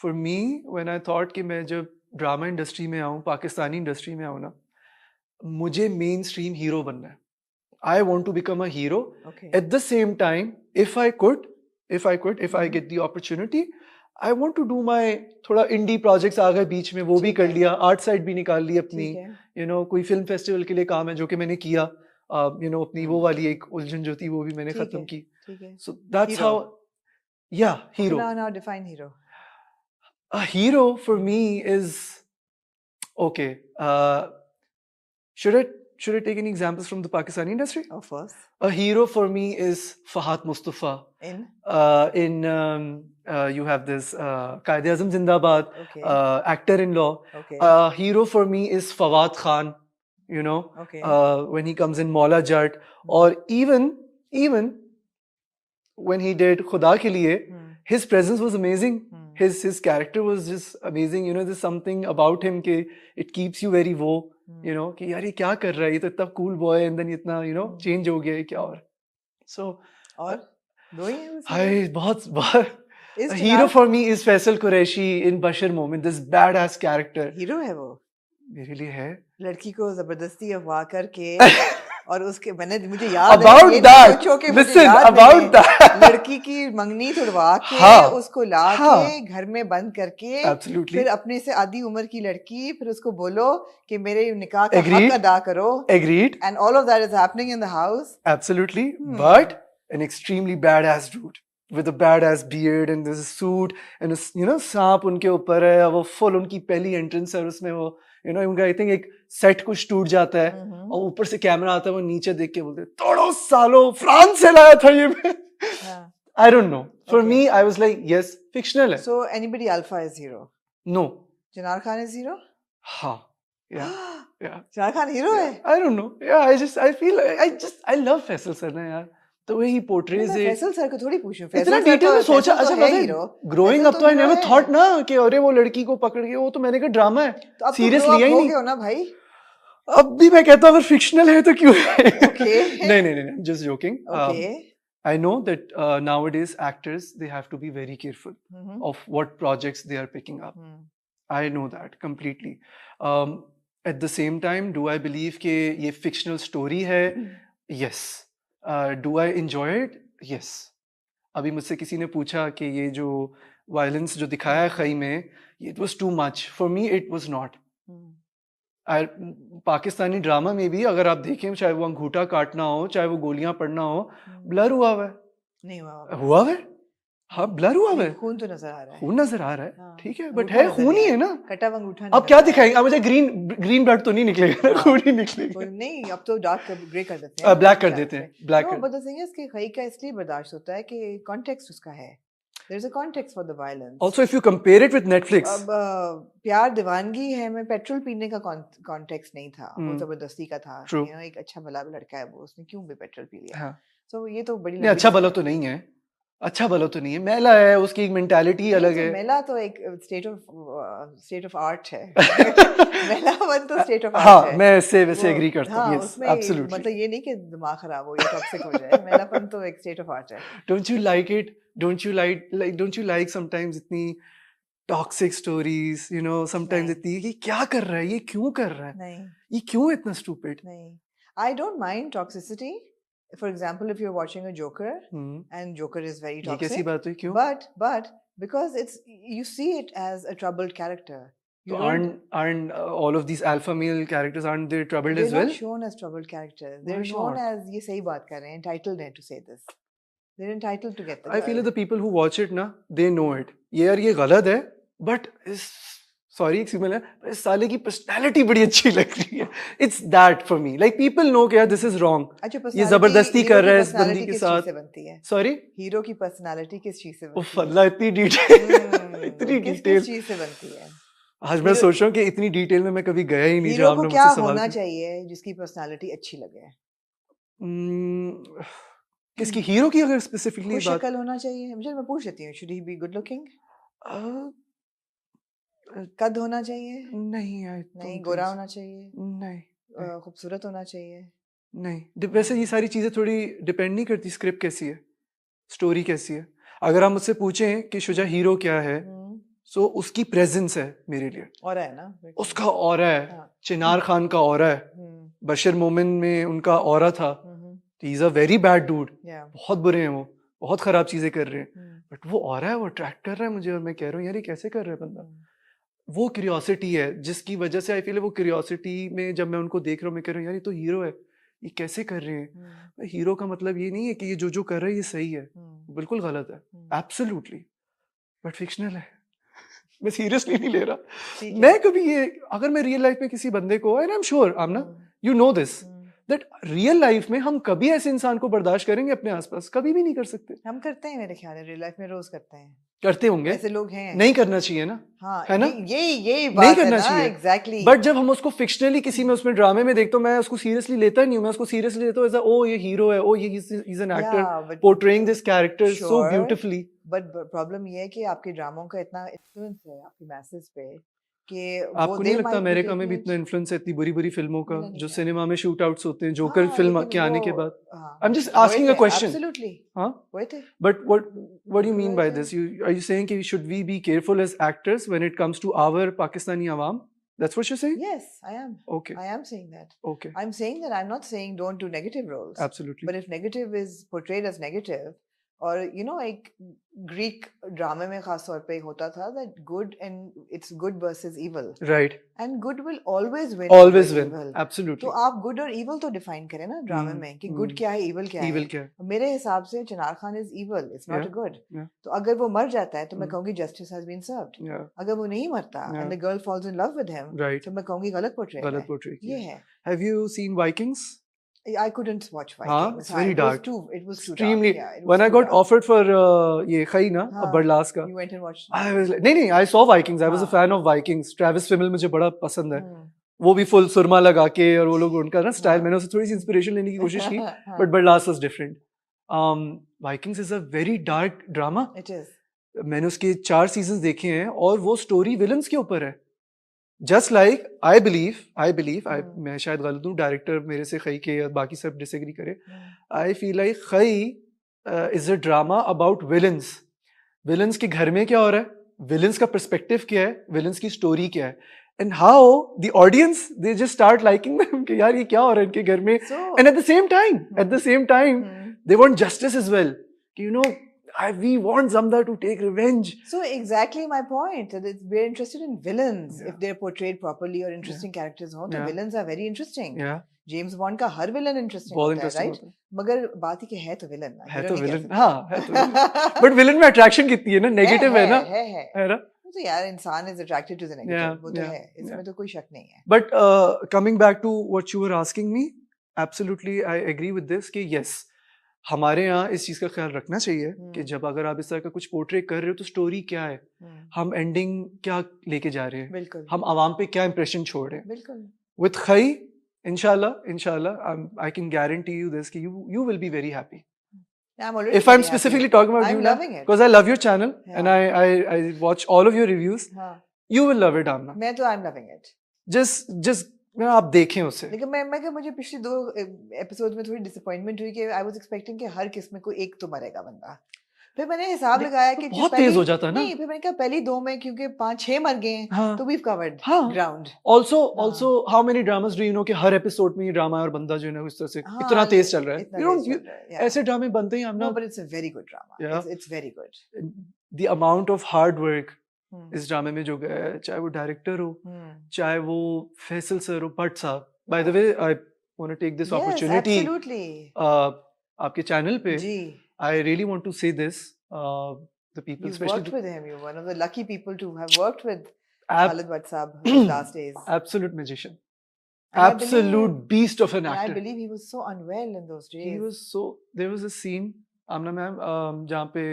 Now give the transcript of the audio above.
For me when I thought कि मैं जब ड्रामा इंडस्ट्री में आऊँ, पाकिस्तानी इंडस्ट्री में आऊँ ना, मुझे मेन स्ट्रीम हीरो बनना है. I want to become a hero. Okay. At the same time, if I get the opportunity, I want to do my थोड़ा indie projects आ गए बीच में, वो भी कर लिया, आर्ट साइड भी निकाल ली अपनी, you know, कोई फिल्म फेस्टिवल के लिए काम है जो कि मैंने किया, you know, अपनी वो वाली एक उलझन जो थी वो भी मैंने खत्म की. So that's how, yeah, hero. Now define hero. A hero for me is, okay, should I take any examples from the Pakistani industry? Of course. A hero for me is Fahad Mustafa. In? You have this Qaid-e-Azam Zindabad, Okay. actor-in-law. Okay. Hero for me is Fawad Khan, you know, Okay. when he comes in Maula Jat, or even when he did Khuda Ke Liye, his presence was amazing. His character was just amazing. You know, there's something about him ke it keeps you very woe. You know कि यार ये क्या कर रहा है, ये तो इतना cool boy है, and then इतना you know change हो गया है क्या. और so और दो ही हैं हाय बहुत a hero for me is Faisal Qureshi in Bashir Moment. This badass character. Hero है वो मेरे लिए है. लड़की को जबरदस्ती अगवा करके और उसके मुझे याद about है that. Listen, about that. लड़की की मंगनी तुड़वा के उसको ला के घर में बंद करके Absolutely. फिर अपने से आधी उम्र की लड़की, फिर उसको बोलो कि मेरे निकाह का हक अदा करो. Agreed. And all of that is happening in the house. Absolutely. But an extremely badass dude with a badass beard and this suit and a, you know, सांप उनके ऊपर है, वो full उनकी पहली entrance है, उसमें वो you know, उनका I think एक सेट कुछ टूट जाता है और ऊपर से कैमरा आता है, वो नीचे देख के बोलते हैं तोड़ो सालो, फ्रांस से लाया था ये मैं. I don't know. For me, I was like, yes, fictional है. So anybody alpha is hero? No. Janar Khan is hero? हाँ. Yeah. Yeah. Janar Khan hero है? I don't know. Yeah, I feel I love Faisal sir ना यार. The way he portrays it. Faisal sir को थोड़ी पूछूं. इतना detail में सोचा. अच्छा मतलब growing up तो I never thought ना कि अरे वो लड़की को पकड़ के, वो तो मैंने कहा ड्रामा है. सीरियस लिया ही नहीं. ना भाई. अब भी मैं कहता हूँ अगर फिक्शनल है तो क्यों है. नहीं, just joking. Okay. I know that nowadays actors they have to be very careful of what projects they are picking up. I know that completely. At the same time, do I believe कि ये fictional story है? Yes. Do I enjoy it? Yes. अभी मुझसे किसी ने पूछा कि ये जो violence जो दिखाया है खई में, it was too much. For me, it was not. Pakistani drama में भी अगर आप देखें, चाहे वो अंगूठा काटना हो, चाहे वो गोलियां पड़ना हो, ब्लर हुआ है. नहीं हुआ है. हाँ, ब्लर हुआ है. खून तो नजर आ रहा है. खून नजर आ रहा है. ठीक है, बट है खून ही है ना. कटा हुआ अंगूठा. अब क्या दिखाएंगे? अब मुझे ग्रीन ब्लड तो नहीं निकलेगा. खून ही निकलेगा. नहीं, अब तो डार्क ग्रे कर देते हैं. ब्लैक कर देते हैं. Black. No, but the thing is कि खई का इसलिए बर्दाश्त होता है कि कॉन्टेक्स्ट उसका है. There is a context for the violence. Also, if you compare it with Netflix. अब प्यार दीवानगी है में पेट्रोल पीने का कॉन्टेक्स्ट नहीं था, वो जबरदस्ती का था. True. You know, एक अच्छा भला लड़का है वो, उसने क्यों भी पेट्रोल पी लिया. हाँ. So ये तो बड़ी. नहीं, अच्छा भला तो नहीं है. अच्छा भला तो नहीं है. मेला है, उसकी एक मेंटालिटी अलग है. मेला तो एक स्टेट ऑफ आर्ट है. मेला वन तो स्टेट ऑफ आर्ट है. हाँ, मैं इससे वैसे एग्री करता हूँ. Yes, absolutely. मतलब ये नहीं कि दिमाग खराब हो या टॉक्सिक हो जाए. मेला वन तो एक स्टेट ऑफ आर्ट है. Don't you like it? Don't you like sometimes इतनी toxic stories, you know, sometimes इतनी ये क्या कर रहा है, ये क्यों कर रहा है, नहीं, ये क्यों इतना stupid. नहीं, I don't mind toxicity. For example, if you're watching a Joker and Joker is very toxic. ये कैसी बात हुई, क्यों? But because you see it as a troubled character. Aren't all of these alpha male characters, aren't they troubled as well? They're not shown as troubled characters. They're shown as ये सही बात कर रहे हैं, entitled हैं to say this. They're entitled to get the. I feel that the people who watch it ना, they know it. ये गलत है, but sorry excuse me, इस साले की personality बड़ी अच्छी लग रही है. It's that for me. Like people know कि यार this is wrong. ये जबरदस्ती कर रहा है इस बंदी के साथ. Sorry? हीरो की personality किस चीज से बनती है? उफ अल्लाह, इतनी डिटेल. किस चीज से बनती है? आज मैं सोच रहा हूँ कि इतनी डिटेल में मैं कभी गया ही नहीं. हीरो को क्या होना चाहिए जिसकी पर्सनालिटी अच्छी लगे? किसकी, हीरो की अगर स्पेसिफिकली बात. शक्ल होना चाहिए. मैं पूछ लेती हूँ, should he be good looking? कद होना चाहिए? नहीं, गोरा होना चाहिए? नहीं, खूबसूरत होना चाहिए? नहीं. वैसे ये सारी चीजें थोड़ी डिपेंड नहीं करती स्क्रिप्ट कैसी है, स्टोरी कैसी है. अगर आप मुझसे पूछें कि शुजा हीरो क्या है, सो उसकी प्रेजेंस है मेरे लिए, और है ना, उसका ऑरा है, हाँ। चिनार खान का ऑरा है, बशीर मोमिन में उनका ऑरा था, he is a very bad dude, बहुत बुरे हैं वो, बहुत खराब चीजें कर रहे हैं, बट वो ऑरा है, वो अट्रैक्ट कर रहा है मुझे, और मैं कह रहा हूँ यार ये कैसे कर रहा है बंदा। वो क्यूरियोसिटी है जिसकी वजह से आई फील, वो क्यूरियोसिटी में जब मैं उनको देख रहा हूँ मैं कह रहा हूँ यार ये तो हीरो है, ये कैसे कर रहे हैं। हीरो का मतलब ये नहीं है कि ये जो कर रहा है ये सही है, बिल्कुल गलत है, एब्सोल्युटली, बट फिक्शनल है। मैं सीरियसली नहीं ले रहा। मैं कभी ये, अगर मैं रियल लाइफ में किसी बंदे को, and I am sure Aamna you know this, that real life में हम कभी ऐसे इंसान को बर्दाश्त करेंगे अपने आसपास, कभी भी नहीं कर सकते। हम करते हैं, मेरे ख्याल है रियल लाइफ में रोज करते हैं, करते होंगे, ऐसे लोग हैं, नहीं करना चाहिए ना, हाँ, है ना, यही बात नहीं करना है ना, चाहिए एग्जैक्टली। बट जब हम उसको फिक्शनली किसी में उसमें ड्रामे में देखते हो, मैं उसको सीरियसली लेता नहीं हूँ, मैं उसको सीरियसली लेता हूँ एज ओ ये हीरो है, ओ ये he is an actor portraying this character so beautifully. But problem ये है कि आपके ड्रामों का इतना इन्फ्लुएंस है आपकी मैसेज पे कि आपको नहीं लगता अमेरिका में भी इतना इन्फ्लुएंस है इतनी बुरी बुरी फिल्मों का, जो सिनेमा में शूट आउट्स होते हैं जोकर फिल्म के आने के बाद? I am just asking a question. Absolutely, हाँ, but what you mean by this? Are you saying कि should we be careful as actors when it comes to our Pakistani अवाम? That's what you're saying? Yes, I am. Okay. I am saying that. Okay. I'm saying that I'm not saying don't do negative roles. Absolutely. But if negative is portrayed as negative, और you know एक Greek ड्रामे में खास तौर पे होता था that good and it's good versus evil, right, and good will always win, absolutely. तो आप good और evil तो define करें ना ड्रामे में कि good क्या है, evil क्या है। मेरे हिसाब से चिनार Khan is evil, it's not good, तो अगर वो मर जाता है तो मैं कहूँगी justice has been served, अगर वो नहीं मरता and the girl falls in love with him, तो मैं कहूँगी गलत portray ये है। Have you seen Vikings? I couldn't watch Vikings. It's very dark. It was too extremely dark. Yeah, when I got offered for ये खई ना बरलास का, you went and watched. I was like, नहीं, I saw Vikings. I was a fan of Vikings. Travis Fimmel मुझे बड़ा पसंद है, वो भी फुल सुरमा लगा के, और वो लोग उनका ना स्टाइल, मैंने उससे थोड़ी सी इंस्पिरेशन लेने की कोशिश की, but Barlas was different. Vikings is a very dark drama. It is. मैंने उसके 4 सीजन्स देखे हैं और वो स्टोरी विलन्स के ऊपर है। Just like I believe, मैं शायद गलत हूँ, डायरेक्टर मेरे से खई के या बाकी सब डिसएग्री करे, I feel like खई is a drama about villains. Villains के घर में क्या हो रहा है, villains का perspective क्या है, villains की story क्या है, and how the audience they just start liking them कि यार ये क्या हो रहा है इनके घर में, and at the same time they want justice as well, कि you know we want Zamda to take revenge. So exactly my point. We're interested in villains if they're portrayed properly or interesting characters हो, तो villains are very interesting. James Bond का हर villain interesting होता है, right? मगर बात ही कि है तो villain ना, है तो villain, हाँ है तो villain, but villain में attraction कितनी है ना, negative है ना, है ना, तो यार इंसान is attracted to the negative, वो तो है, इसमें तो कोई शक नहीं है। But coming back to what you were asking me, absolutely I agree with this कि yes, हमारे यहाँ इस चीज का ख्याल रखना चाहिए कि जब अगर आप इस तरह का कुछ पोर्ट्रे कर रहे हो तो स्टोरी क्या है, हम एंडिंग क्या लेके जा रहे हैं, हम आवाम पे क्या इंप्रेशन छोड़ रहे हैं। विद खई इंशाल्लाह I can guarantee you this कि you will be very happy. If I'm specifically talking about you now, because I love your channel and I watch all of your reviews, you will love it, Amna. मैं तो I'm loving it. Just आप देखें उसे। लेकिन मैं क्या, मुझे पिछले 2 एपिसोड में थोड़ी डिसअपॉइंटमेंट हुई कि आई वाज एक्सपेक्टिंग कि हर किस्म में कोई एक तो मरेगा बंदा, फिर मैंने हिसाब लगाया कि बहुत तेज हो जाता है ना, नहीं, फिर मैंने कहा पहली 2 में क्योंकि 5-6 मर गए हैं, तो we have covered ground. Also how many dramas do you know कि हर एपिसोड में ये ड्रामा है और बंदा जो है ना इस तरह से इतना तेज चल रहा है, ऐसे ड्रामे बनते हैं हम ना, but it's a very good drama. It's very good. The amount of hard work इस ड्रामे में जो गया है, चाहे वो डायरेक्टर हो, चाहे वो फैसल सर हो, भट्ट साहब, by the way I want to take this opportunity आपके चैनल पे, I really want to say this, the people specially worked with him, you're one of the lucky people to have worked with Khalid Bhatt साहब his last days. Absolute magician, absolute beast of an actor. I believe he was so unwell in those days. He was so, there was a scene, Amna ma'am, जहाँ पे